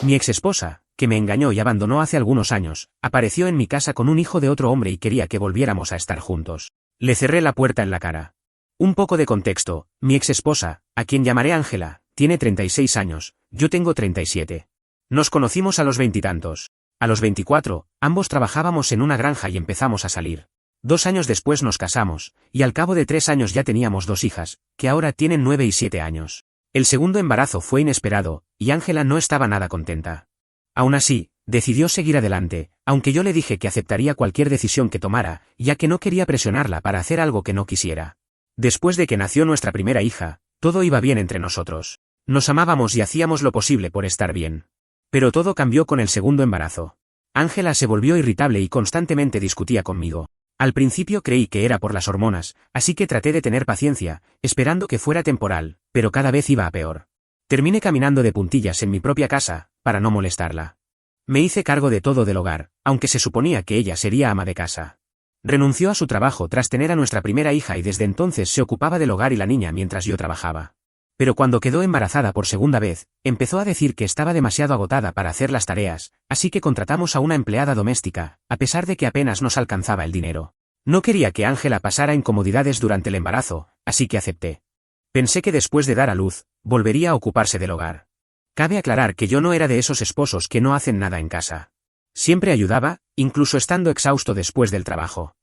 Mi exesposa, que me engañó y abandonó hace algunos años, apareció en mi casa con un hijo de otro hombre y quería que volviéramos a estar juntos. Le cerré la puerta en la cara. Un poco de contexto: mi exesposa, a quien llamaré Ángela, tiene 36 años, yo tengo 37. Nos conocimos a los veintitantos. A los 24, ambos trabajábamos en una granja y empezamos a salir. 2 años después nos casamos, y al cabo de 3 años ya teníamos 2 hijas, que ahora tienen 9 y 7 años. El segundo embarazo fue inesperado, y Ángela no estaba nada contenta. Aún así, decidió seguir adelante, aunque yo le dije que aceptaría cualquier decisión que tomara, ya que no quería presionarla para hacer algo que no quisiera. Después de que nació nuestra primera hija, todo iba bien entre nosotros. Nos amábamos y hacíamos lo posible por estar bien. Pero todo cambió con el segundo embarazo. Ángela se volvió irritable y constantemente discutía conmigo. Al principio creí que era por las hormonas, así que traté de tener paciencia, esperando que fuera temporal, pero cada vez iba a peor. Terminé caminando de puntillas en mi propia casa, para no molestarla. Me hice cargo de todo del hogar, aunque se suponía que ella sería ama de casa. Renunció a su trabajo tras tener a nuestra primera hija y desde entonces se ocupaba del hogar y la niña mientras yo trabajaba. Pero cuando quedó embarazada por segunda vez, empezó a decir que estaba demasiado agotada para hacer las tareas, así que contratamos a una empleada doméstica, a pesar de que apenas nos alcanzaba el dinero. No quería que Ángela pasara incomodidades durante el embarazo, así que acepté. Pensé que después de dar a luz, volvería a ocuparse del hogar. Cabe aclarar que yo no era de esos esposos que no hacen nada en casa. Siempre ayudaba, incluso estando exhausto después del trabajo.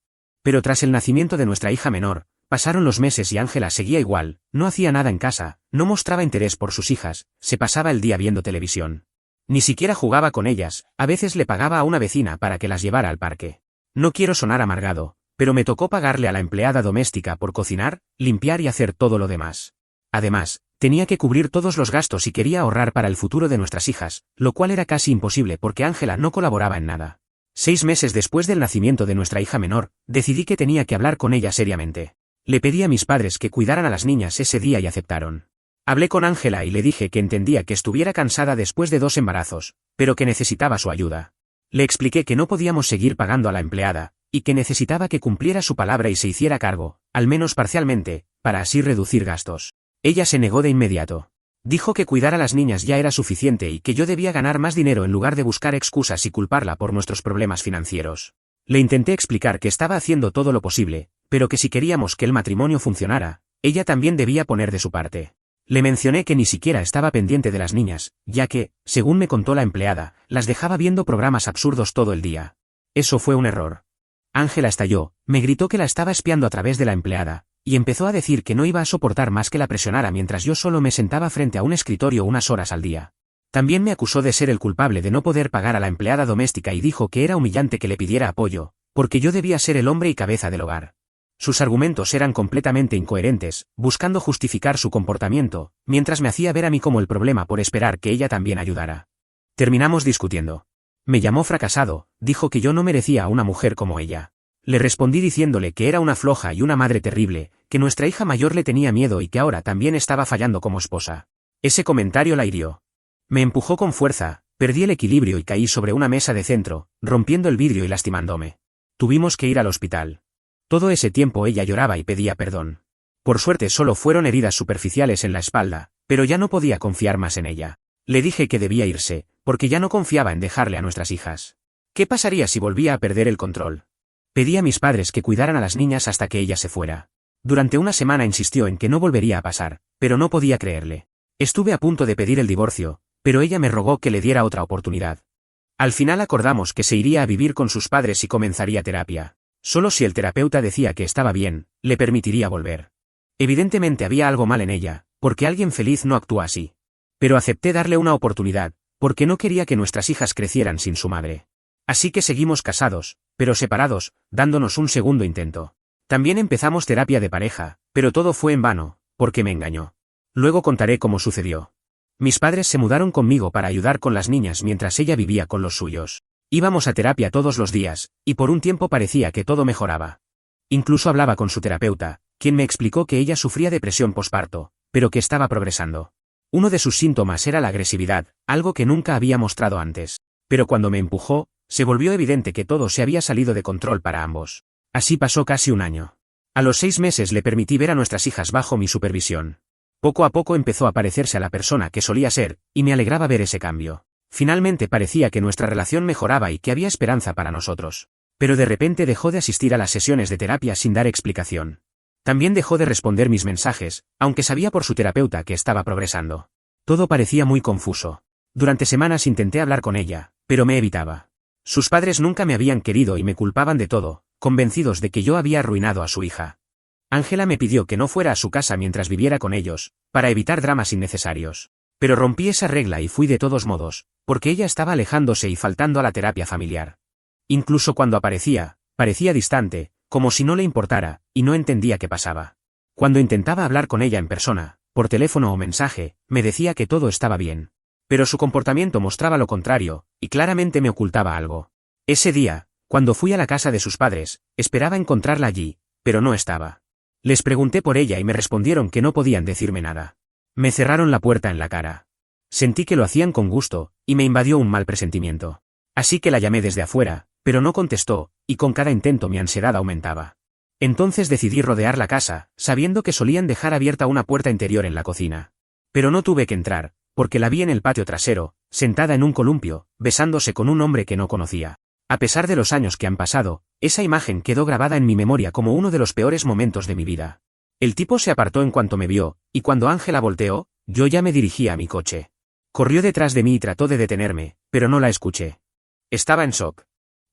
Pero tras el nacimiento de nuestra hija menor, pasaron los meses y Ángela seguía igual, no hacía nada en casa, no mostraba interés por sus hijas, se pasaba el día viendo televisión. Ni siquiera jugaba con ellas, a veces le pagaba a una vecina para que las llevara al parque. No quiero sonar amargado, pero me tocó pagarle a la empleada doméstica por cocinar, limpiar y hacer todo lo demás. Además, tenía que cubrir todos los gastos y quería ahorrar para el futuro de nuestras hijas, lo cual era casi imposible porque Ángela no colaboraba en nada. 6 meses después del nacimiento de nuestra hija menor, decidí que tenía que hablar con ella seriamente. Le pedí a mis padres que cuidaran a las niñas ese día y aceptaron. Hablé con Ángela y le dije que entendía que estuviera cansada después de 2 embarazos, pero que necesitaba su ayuda. Le expliqué que no podíamos seguir pagando a la empleada, y que necesitaba que cumpliera su palabra y se hiciera cargo, al menos parcialmente, para así reducir gastos. Ella se negó de inmediato. Dijo que cuidar a las niñas ya era suficiente y que yo debía ganar más dinero en lugar de buscar excusas y culparla por nuestros problemas financieros. Le intenté explicar que estaba haciendo todo lo posible, pero que si queríamos que el matrimonio funcionara, ella también debía poner de su parte. Le mencioné que ni siquiera estaba pendiente de las niñas, ya que, según me contó la empleada, las dejaba viendo programas absurdos todo el día. Eso fue un error. Ángela estalló, me gritó que la estaba espiando a través de la empleada, y empezó a decir que no iba a soportar más que la presionara mientras yo solo me sentaba frente a un escritorio unas horas al día. También me acusó de ser el culpable de no poder pagar a la empleada doméstica y dijo que era humillante que le pidiera apoyo, porque yo debía ser el hombre y cabeza del hogar. Sus argumentos eran completamente incoherentes, buscando justificar su comportamiento, mientras me hacía ver a mí como el problema por esperar que ella también ayudara. Terminamos discutiendo. Me llamó fracasado, dijo que yo no merecía a una mujer como ella. Le respondí diciéndole que era una floja y una madre terrible, que nuestra hija mayor le tenía miedo y que ahora también estaba fallando como esposa. Ese comentario la hirió. Me empujó con fuerza, perdí el equilibrio y caí sobre una mesa de centro, rompiendo el vidrio y lastimándome. Tuvimos que ir al hospital. Todo ese tiempo ella lloraba y pedía perdón. Por suerte solo fueron heridas superficiales en la espalda, pero ya no podía confiar más en ella. Le dije que debía irse, porque ya no confiaba en dejarle a nuestras hijas. ¿Qué pasaría si volvía a perder el control? Pedí a mis padres que cuidaran a las niñas hasta que ella se fuera. Durante una semana insistió en que no volvería a pasar, pero no podía creerle. Estuve a punto de pedir el divorcio, pero ella me rogó que le diera otra oportunidad. Al final acordamos que se iría a vivir con sus padres y comenzaría terapia. Solo si el terapeuta decía que estaba bien, le permitiría volver. Evidentemente había algo mal en ella, porque alguien feliz no actúa así. Pero acepté darle una oportunidad, porque no quería que nuestras hijas crecieran sin su madre. Así que seguimos casados, pero separados, dándonos un segundo intento. También empezamos terapia de pareja, pero todo fue en vano, porque me engañó. Luego contaré cómo sucedió. Mis padres se mudaron conmigo para ayudar con las niñas mientras ella vivía con los suyos. Íbamos a terapia todos los días, y por un tiempo parecía que todo mejoraba. Incluso hablaba con su terapeuta, quien me explicó que ella sufría depresión posparto, pero que estaba progresando. Uno de sus síntomas era la agresividad, algo que nunca había mostrado antes. Pero cuando me empujó, se volvió evidente que todo se había salido de control para ambos. Así pasó casi un año. A los 6 meses le permití ver a nuestras hijas bajo mi supervisión. Poco a poco empezó a parecerse a la persona que solía ser, y me alegraba ver ese cambio. Finalmente parecía que nuestra relación mejoraba y que había esperanza para nosotros. Pero de repente dejó de asistir a las sesiones de terapia sin dar explicación. También dejó de responder mis mensajes, aunque sabía por su terapeuta que estaba progresando. Todo parecía muy confuso. Durante semanas intenté hablar con ella, pero me evitaba. Sus padres nunca me habían querido y me culpaban de todo, convencidos de que yo había arruinado a su hija. Ángela me pidió que no fuera a su casa mientras viviera con ellos, para evitar dramas innecesarios. Pero rompí esa regla y fui de todos modos, porque ella estaba alejándose y faltando a la terapia familiar. Incluso cuando aparecía, parecía distante, como si no le importara, y no entendía qué pasaba. Cuando intentaba hablar con ella en persona, por teléfono o mensaje, me decía que todo estaba bien. Pero su comportamiento mostraba lo contrario, y claramente me ocultaba algo. Ese día, cuando fui a la casa de sus padres, esperaba encontrarla allí, pero no estaba. Les pregunté por ella y me respondieron que no podían decirme nada. Me cerraron la puerta en la cara. Sentí que lo hacían con gusto, y me invadió un mal presentimiento. Así que la llamé desde afuera, pero no contestó, y con cada intento mi ansiedad aumentaba. Entonces decidí rodear la casa, sabiendo que solían dejar abierta una puerta interior en la cocina. Pero no tuve que entrar, porque la vi en el patio trasero, sentada en un columpio, besándose con un hombre que no conocía. A pesar de los años que han pasado, esa imagen quedó grabada en mi memoria como uno de los peores momentos de mi vida. El tipo se apartó en cuanto me vio, y cuando Ángela volteó, yo ya me dirigía a mi coche. Corrió detrás de mí y trató de detenerme, pero no la escuché. Estaba en shock.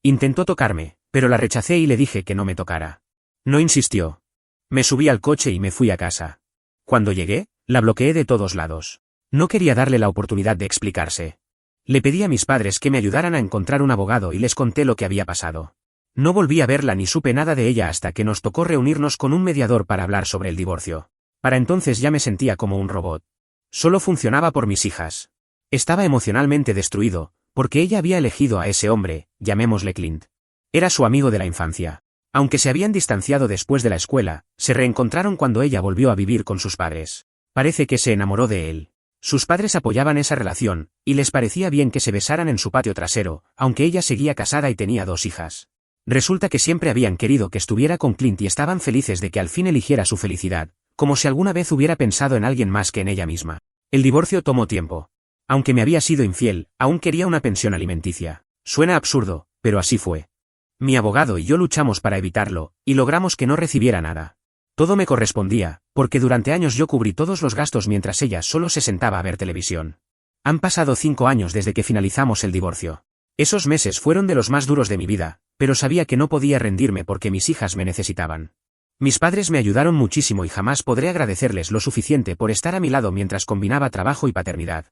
Intentó tocarme, pero la rechacé y le dije que no me tocara. No insistió. Me subí al coche y me fui a casa. Cuando llegué, la bloqueé de todos lados. No quería darle la oportunidad de explicarse. Le pedí a mis padres que me ayudaran a encontrar un abogado y les conté lo que había pasado. No volví a verla ni supe nada de ella hasta que nos tocó reunirnos con un mediador para hablar sobre el divorcio. Para entonces ya me sentía como un robot. Solo funcionaba por mis hijas. Estaba emocionalmente destruido, porque ella había elegido a ese hombre, llamémosle Clint. Era su amigo de la infancia. Aunque se habían distanciado después de la escuela, se reencontraron cuando ella volvió a vivir con sus padres. Parece que se enamoró de él. Sus padres apoyaban esa relación, y les parecía bien que se besaran en su patio trasero, aunque ella seguía casada y tenía 2 hijas. Resulta que siempre habían querido que estuviera con Clint y estaban felices de que al fin eligiera su felicidad, como si alguna vez hubiera pensado en alguien más que en ella misma. El divorcio tomó tiempo. Aunque me había sido infiel, aún quería una pensión alimenticia. Suena absurdo, pero así fue. Mi abogado y yo luchamos para evitarlo, y logramos que no recibiera nada. Todo me correspondía, porque durante años yo cubrí todos los gastos mientras ella solo se sentaba a ver televisión. Han pasado 5 años desde que finalizamos el divorcio. Esos meses fueron de los más duros de mi vida, pero sabía que no podía rendirme porque mis hijas me necesitaban. Mis padres me ayudaron muchísimo y jamás podré agradecerles lo suficiente por estar a mi lado mientras combinaba trabajo y paternidad.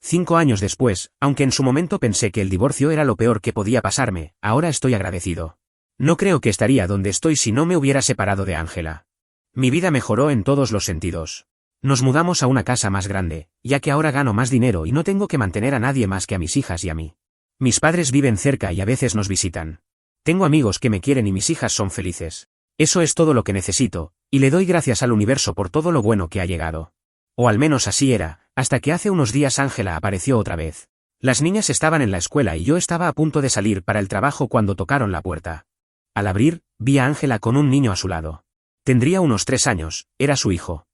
5 años después, aunque en su momento pensé que el divorcio era lo peor que podía pasarme, ahora estoy agradecido. No creo que estaría donde estoy si no me hubiera separado de Ángela. Mi vida mejoró en todos los sentidos. Nos mudamos a una casa más grande, ya que ahora gano más dinero y no tengo que mantener a nadie más que a mis hijas y a mí. Mis padres viven cerca y a veces nos visitan. Tengo amigos que me quieren y mis hijas son felices. Eso es todo lo que necesito, y le doy gracias al universo por todo lo bueno que ha llegado. O al menos así era, hasta que hace unos días Ángela apareció otra vez. Las niñas estaban en la escuela y yo estaba a punto de salir para el trabajo cuando tocaron la puerta. Al abrir, vi a Ángela con un niño a su lado. Tendría unos 3 años, era su hijo.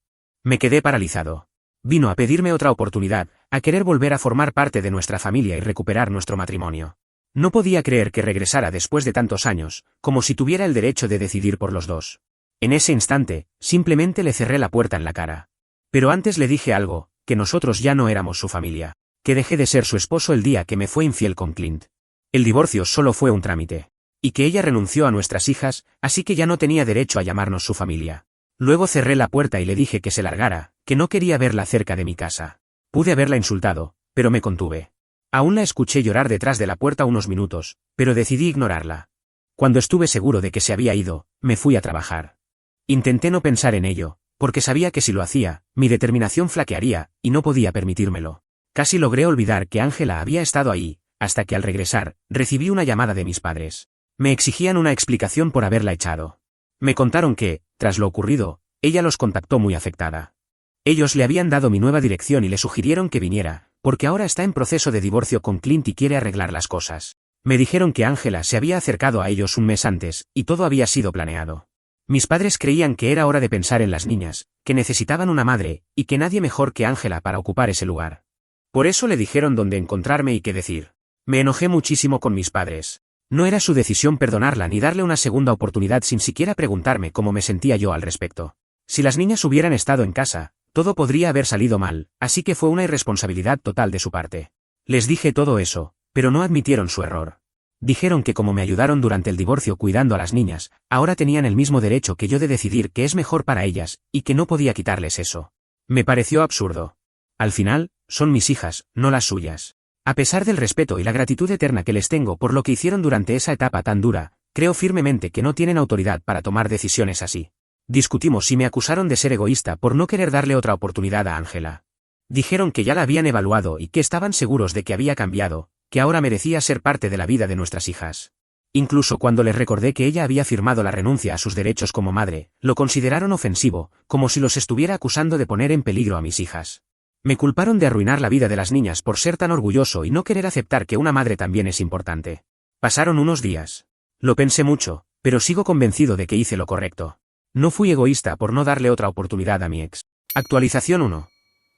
Me quedé paralizado. Vino a pedirme otra oportunidad, a querer volver a formar parte de nuestra familia y recuperar nuestro matrimonio. No podía creer que regresara después de tantos años, como si tuviera el derecho de decidir por los dos. En ese instante, simplemente le cerré la puerta en la cara. Pero antes le dije algo, que nosotros ya no éramos su familia, que dejé de ser su esposo el día que me fue infiel con Clint. El divorcio solo fue un trámite. Y que ella renunció a nuestras hijas, así que ya no tenía derecho a llamarnos su familia. Luego cerré la puerta y le dije que se largara, que no quería verla cerca de mi casa. Pude haberla insultado, pero me contuve. Aún la escuché llorar detrás de la puerta unos minutos, pero decidí ignorarla. Cuando estuve seguro de que se había ido, me fui a trabajar. Intenté no pensar en ello, porque sabía que si lo hacía, mi determinación flaquearía, y no podía permitírmelo. Casi logré olvidar que Ángela había estado ahí, hasta que al regresar, recibí una llamada de mis padres. Me exigían una explicación por haberla echado. Me contaron que, tras lo ocurrido, ella los contactó muy afectada. Ellos le habían dado mi nueva dirección y le sugirieron que viniera, porque ahora está en proceso de divorcio con Clint y quiere arreglar las cosas. Me dijeron que Ángela se había acercado a ellos un mes antes, y todo había sido planeado. Mis padres creían que era hora de pensar en las niñas, que necesitaban una madre, y que nadie mejor que Ángela para ocupar ese lugar. Por eso le dijeron dónde encontrarme y qué decir. Me enojé muchísimo con mis padres. No era su decisión perdonarla ni darle una segunda oportunidad sin siquiera preguntarme cómo me sentía yo al respecto. Si las niñas hubieran estado en casa, todo podría haber salido mal, así que fue una irresponsabilidad total de su parte. Les dije todo eso, pero no admitieron su error. Dijeron que como me ayudaron durante el divorcio cuidando a las niñas, ahora tenían el mismo derecho que yo de decidir qué es mejor para ellas, y que no podía quitarles eso. Me pareció absurdo. Al final, son mis hijas, no las suyas. A pesar del respeto y la gratitud eterna que les tengo por lo que hicieron durante esa etapa tan dura, creo firmemente que no tienen autoridad para tomar decisiones así. Discutimos y me acusaron de ser egoísta por no querer darle otra oportunidad a Ángela. Dijeron que ya la habían evaluado y que estaban seguros de que había cambiado, que ahora merecía ser parte de la vida de nuestras hijas. Incluso cuando les recordé que ella había firmado la renuncia a sus derechos como madre, lo consideraron ofensivo, como si los estuviera acusando de poner en peligro a mis hijas. Me culparon de arruinar la vida de las niñas por ser tan orgulloso y no querer aceptar que una madre también es importante. Pasaron unos días. Lo pensé mucho, pero sigo convencido de que hice lo correcto. No fui egoísta por no darle otra oportunidad a mi ex. Actualización 1.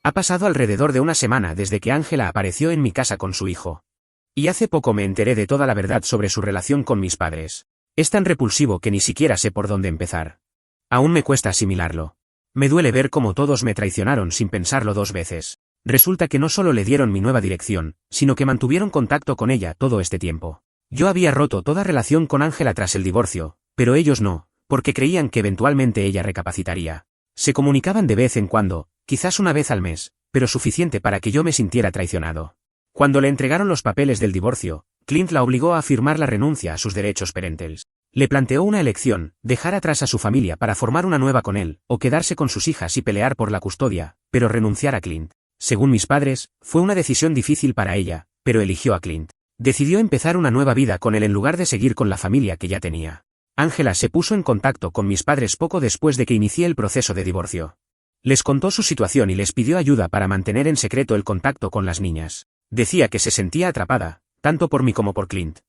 Ha pasado alrededor de una semana desde que Ángela apareció en mi casa con su hijo. Y hace poco me enteré de toda la verdad sobre su relación con mis padres. Es tan repulsivo que ni siquiera sé por dónde empezar. Aún me cuesta asimilarlo. Me duele ver cómo todos me traicionaron sin pensarlo dos veces. Resulta que no solo le dieron mi nueva dirección, sino que mantuvieron contacto con ella todo este tiempo. Yo había roto toda relación con Ángela tras el divorcio, pero ellos no, porque creían que eventualmente ella recapacitaría. Se comunicaban de vez en cuando, quizás una vez al mes, pero suficiente para que yo me sintiera traicionado. Cuando le entregaron los papeles del divorcio, Clint la obligó a firmar la renuncia a sus derechos parentales. Le planteó una elección, dejar atrás a su familia para formar una nueva con él, o quedarse con sus hijas y pelear por la custodia, pero renunciar a Clint. Según mis padres, fue una decisión difícil para ella, pero eligió a Clint. Decidió empezar una nueva vida con él en lugar de seguir con la familia que ya tenía. Ángela se puso en contacto con mis padres poco después de que inicié el proceso de divorcio. Les contó su situación y les pidió ayuda para mantener en secreto el contacto con las niñas. Decía que se sentía atrapada, tanto por mí como por Clint.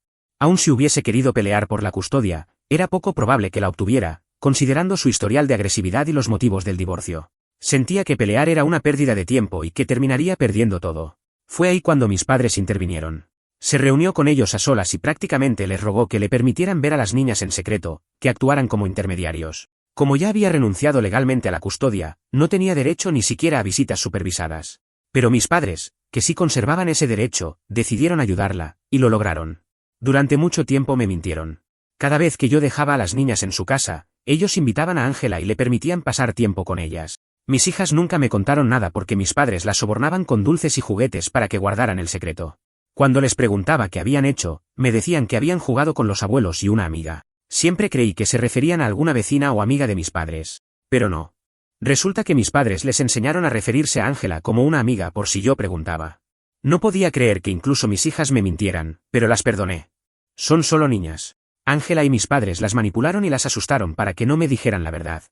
Aun si hubiese querido pelear por la custodia, era poco probable que la obtuviera, considerando su historial de agresividad y los motivos del divorcio. Sentía que pelear era una pérdida de tiempo y que terminaría perdiendo todo. Fue ahí cuando mis padres intervinieron. Se reunió con ellos a solas y prácticamente les rogó que le permitieran ver a las niñas en secreto, que actuaran como intermediarios. Como ya había renunciado legalmente a la custodia, no tenía derecho ni siquiera a visitas supervisadas. Pero mis padres, que sí conservaban ese derecho, decidieron ayudarla, y lo lograron. Durante mucho tiempo me mintieron. Cada vez que yo dejaba a las niñas en su casa, ellos invitaban a Ángela y le permitían pasar tiempo con ellas. Mis hijas nunca me contaron nada porque mis padres las sobornaban con dulces y juguetes para que guardaran el secreto. Cuando les preguntaba qué habían hecho, me decían que habían jugado con los abuelos y una amiga. Siempre creí que se referían a alguna vecina o amiga de mis padres. Pero no. Resulta que mis padres les enseñaron a referirse a Ángela como una amiga por si yo preguntaba. No podía creer que incluso mis hijas me mintieran, pero las perdoné. Son solo niñas. Ángela y mis padres las manipularon y las asustaron para que no me dijeran la verdad.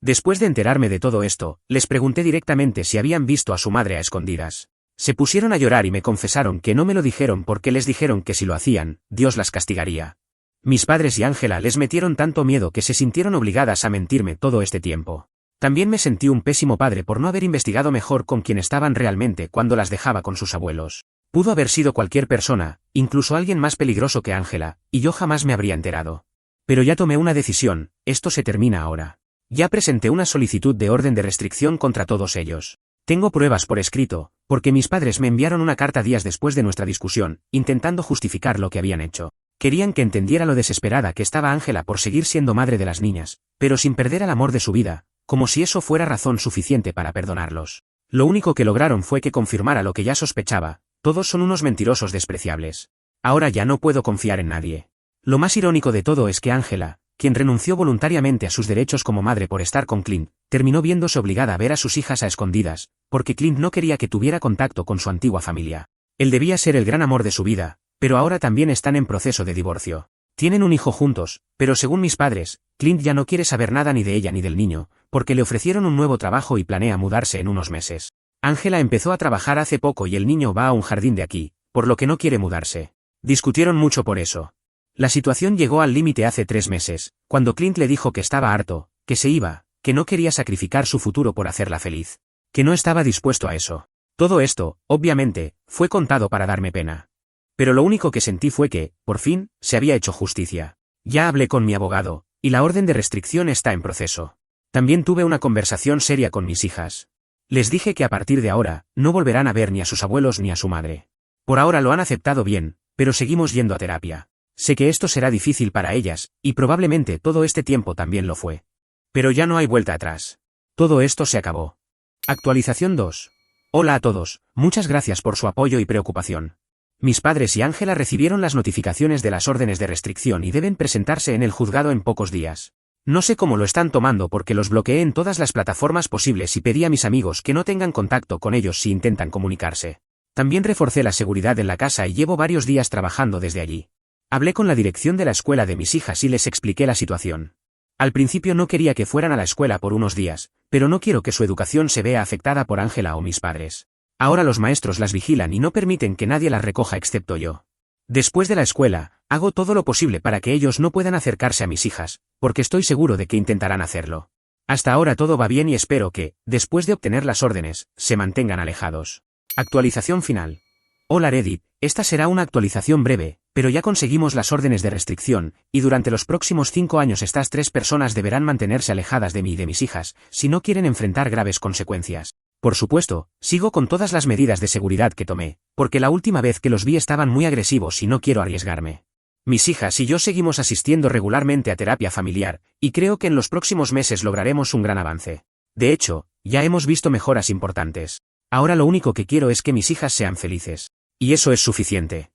Después de enterarme de todo esto, les pregunté directamente si habían visto a su madre a escondidas. Se pusieron a llorar y me confesaron que no me lo dijeron porque les dijeron que si lo hacían, Dios las castigaría. Mis padres y Ángela les metieron tanto miedo que se sintieron obligadas a mentirme todo este tiempo. También me sentí un pésimo padre por no haber investigado mejor con quién estaban realmente cuando las dejaba con sus abuelos. Pudo haber sido cualquier persona, incluso alguien más peligroso que Ángela, y yo jamás me habría enterado. Pero ya tomé una decisión, esto se termina ahora. Ya presenté una solicitud de orden de restricción contra todos ellos. Tengo pruebas por escrito, porque mis padres me enviaron una carta días después de nuestra discusión, intentando justificar lo que habían hecho. Querían que entendiera lo desesperada que estaba Ángela por seguir siendo madre de las niñas, pero sin perder el amor de su vida, como si eso fuera razón suficiente para perdonarlos. Lo único que lograron fue que confirmara lo que ya sospechaba, todos son unos mentirosos despreciables. Ahora ya no puedo confiar en nadie. Lo más irónico de todo es que Ángela, quien renunció voluntariamente a sus derechos como madre por estar con Clint, terminó viéndose obligada a ver a sus hijas a escondidas, porque Clint no quería que tuviera contacto con su antigua familia. Él debía ser el gran amor de su vida, pero ahora también están en proceso de divorcio. Tienen un hijo juntos, pero según mis padres, Clint ya no quiere saber nada ni de ella ni del niño, porque le ofrecieron un nuevo trabajo y planea mudarse en unos meses. Ángela empezó a trabajar hace poco y el niño va a un jardín de aquí, por lo que no quiere mudarse. Discutieron mucho por eso. La situación llegó al límite hace 3 meses, cuando Clint le dijo que estaba harto, que se iba, que no quería sacrificar su futuro por hacerla feliz. Que no estaba dispuesto a eso. Todo esto, obviamente, fue contado para darme pena. Pero lo único que sentí fue que, por fin, se había hecho justicia. Ya hablé con mi abogado, y la orden de restricción está en proceso. También tuve una conversación seria con mis hijas. Les dije que a partir de ahora, no volverán a ver ni a sus abuelos ni a su madre. Por ahora lo han aceptado bien, pero seguimos yendo a terapia. Sé que esto será difícil para ellas, y probablemente todo este tiempo también lo fue. Pero ya no hay vuelta atrás. Todo esto se acabó. Actualización 2. Hola a todos, muchas gracias por su apoyo y preocupación. Mis padres y Ángela recibieron las notificaciones de las órdenes de restricción y deben presentarse en el juzgado en pocos días. No sé cómo lo están tomando porque los bloqueé en todas las plataformas posibles y pedí a mis amigos que no tengan contacto con ellos si intentan comunicarse. También reforcé la seguridad en la casa y llevo varios días trabajando desde allí. Hablé con la dirección de la escuela de mis hijas y les expliqué la situación. Al principio no quería que fueran a la escuela por unos días, pero no quiero que su educación se vea afectada por Ángela o mis padres. Ahora los maestros las vigilan y no permiten que nadie las recoja excepto yo. Después de la escuela, hago todo lo posible para que ellos no puedan acercarse a mis hijas, porque estoy seguro de que intentarán hacerlo. Hasta ahora todo va bien y espero que, después de obtener las órdenes, se mantengan alejados. Actualización final. Hola Reddit, esta será una actualización breve, pero ya conseguimos las órdenes de restricción, y durante los próximos 5 años estas 3 personas deberán mantenerse alejadas de mí y de mis hijas, si no quieren enfrentar graves consecuencias. Por supuesto, sigo con todas las medidas de seguridad que tomé, porque la última vez que los vi estaban muy agresivos y no quiero arriesgarme. Mis hijas y yo seguimos asistiendo regularmente a terapia familiar, y creo que en los próximos meses lograremos un gran avance. De hecho, ya hemos visto mejoras importantes. Ahora lo único que quiero es que mis hijas sean felices. Y eso es suficiente.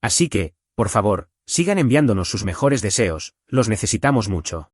Así que, por favor, sigan enviándonos sus mejores deseos, los necesitamos mucho.